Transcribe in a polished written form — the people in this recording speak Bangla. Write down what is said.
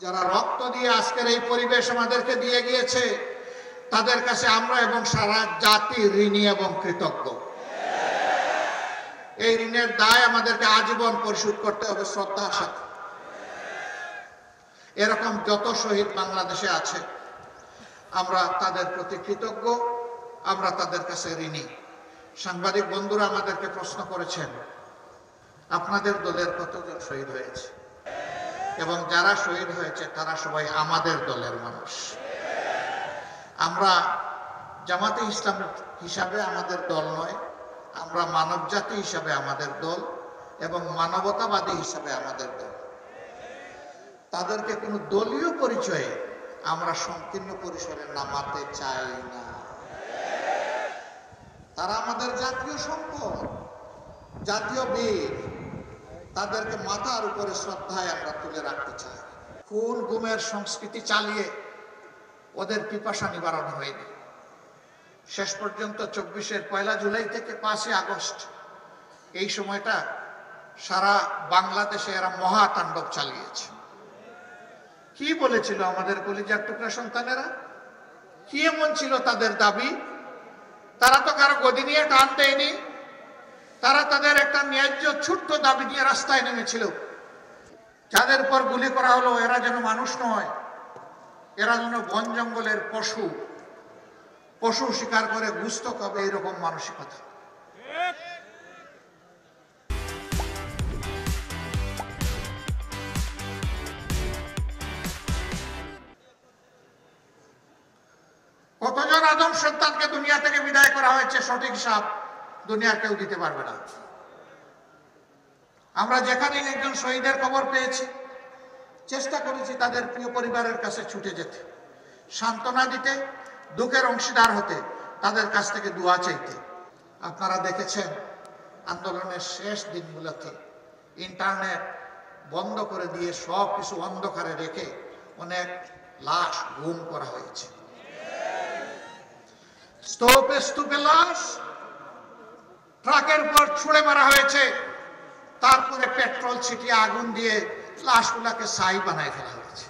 যারা রক্ত দিয়ে আজকের এই পরিবেশ আমাদেরকে দিয়ে গিয়েছে, তাদের কাছে আমরা এবং সারা জাতি ঋণী এবং কৃতজ্ঞ। এই ঋণের দায় আমাদেরকে আজীবন পরিশোধ করতে হবে শ্রদ্ধার সাথে। এরকম যত শহীদ বাংলাদেশে আছে, আমরা তাদের প্রতি কৃতজ্ঞ, আমরা তাদের কাছে ঋণী। সাংবাদিক বন্ধুরা আমাদেরকে প্রশ্ন করেছেন, আপনাদের দলের কতজন শহীদ হয়েছে? এবং যারা শহীদ হয়েছে তারা সবাই আমাদের দলের মানুষ। আমরা জামাতে ইসলাম হিসাবে আমাদের দল নয়, আমরা মানব জাতি হিসাবে আমাদের দল এবং মানবতাবাদী হিসাবে আমাদের দল। তাদেরকে কোনো দলীয় পরিচয়ে আমরা সংকীর্ণ পরিসরে নামাতে চাই না। তারা আমাদের জাতীয় সম্পদ, জাতীয় বীর। তাদেরকে মাথার উপরে শ্রদ্ধায় আমরা তুলে রাখতে চাই। খুন গুমের সংস্কৃতি চালিয়ে ওদের পিপাসা নিবারণ হয়নি। শেষ পর্যন্ত 24-এর 1 জুলাই থেকে 5 আগস্ট এই সময়টা সারা বাংলাদেশে এরা মহাতাণ্ডব চালিয়েছে। কি বলেছিল আমাদের কলিজার টুকরা সন্তানেরা? কি এমন ছিল তাদের দাবি? তারা তো কারো গদি নিয়ে টান দেয়নি। তারা তাদের একটা ন্যায্য ছোট্ট দাবি নিয়ে রাস্তায় নেমেছিল। যাদের উপর গুলি করা হলো এরা যেন মানুষ নয়, এরা যেন বন জঙ্গলের পশু, পশু শিকার করে গুস্ত খাবে, এরকম মানসিকতা। কতজন আদম সন্তানকে দুনিয়া থেকে বিদায় করা হয়েছে, সঠিক হিসাব দুনিয়ার কেউ দিতে পারবে না। আমরা যেখানেই একজন শহীদের খবর পেয়েছি, চেষ্টা করেছি তাদের প্রিয় পরিবারের কাছে ছুটে যেতে, সান্ত্বনা দিতে, দুঃখের অংশীদার হতে, তাদের কাছ থেকে দোয়া চাইতে। আপনারা দেখেছেন আন্দোলনের শেষ দিনগুলোতে ইন্টারনেট বন্ধ করে দিয়ে সব কিছু অন্ধকারে রেখে অনেক লাশ গুম করা হয়েছে। স্তূপে স্তূপে লাশ ট্রাকের উপর ছুঁড়ে মারা হয়েছে, তারপরে পেট্রোল ছিটিয়ে আগুন দিয়ে লাশগুলাকে ছাই বানায় ফেলা হয়েছে।